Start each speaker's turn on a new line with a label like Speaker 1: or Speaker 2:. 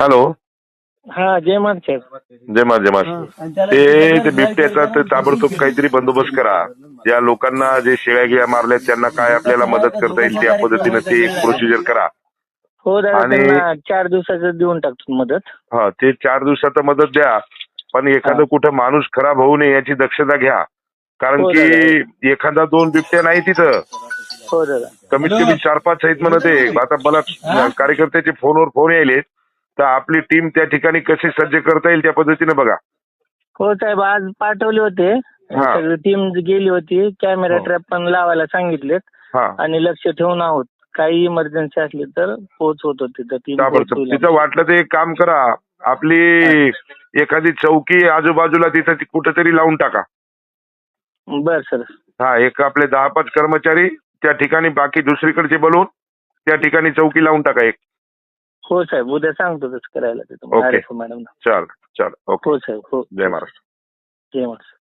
Speaker 1: Hello.
Speaker 2: हा जय मानसाहेब.
Speaker 1: जय मा जय मा. ते बिबट्याचा तर ताबडतोब काहीतरी बंदोबस्त करा. ज्या लोकांना जे शेळ्या गिळ्या मारल्यात त्यांना काय आपल्याला मदत करता येईल त्या पद्धतीने ते एक प्रोसिजर करा.
Speaker 2: हो दादा,
Speaker 1: आणि
Speaker 2: त्यांना 4 दिवसाचं देऊन टाकतो मदत.
Speaker 1: हा ते 4 दिवसात मदत द्या. पण एखादं कुठं माणूस खराब होऊ नये याची दक्षता घ्या. कारण
Speaker 2: हो
Speaker 1: की
Speaker 2: दादा.
Speaker 1: एखादा 2 बिबट्या नाही तिथं,
Speaker 2: हो दादा.
Speaker 1: कमीत कमी 4-5 आहेत म्हणत आहे. आता मला कार्यकर्त्याचे फोनवर फोन यायले, तर आपली टीम त्या ठिकाणी कशी सज्ज करता येईल त्या पद्धतीने बघा.
Speaker 2: हो साहेब, आज पाठवले होते.
Speaker 1: हा.
Speaker 2: सगळी टीम गेली होती. कॅमेरा
Speaker 1: हो.
Speaker 2: ट्रॅप पण लावायला सांगितलेत
Speaker 1: हा
Speaker 2: आणि लक्ष ठेवून आहोत. काही इमर्जन्सी असली तर पोहोचवतो तिथं. टीम
Speaker 1: ताबडतोब
Speaker 2: पोहोचवली
Speaker 1: तिथं वाटलं तर एक काम करा, आपली एखादी चौकी आजूबाजूला तिथं कुठेतरी लावून टाका.
Speaker 2: बर सर.
Speaker 1: हा एक आपले 10-5 कर्मचारी त्या ठिकाणी, बाकी दुसरीकडचे बोलवून त्या ठिकाणी चौकी लावून टाका एक.
Speaker 2: हो साहेब, उद्या सांगतो तसं करायला तिथं
Speaker 1: ओके.
Speaker 2: मॅडम.
Speaker 1: चल चल. ओके.
Speaker 2: हो साहेब. हो
Speaker 1: जय महाराष्ट्र.
Speaker 2: जय महाराष्ट्र.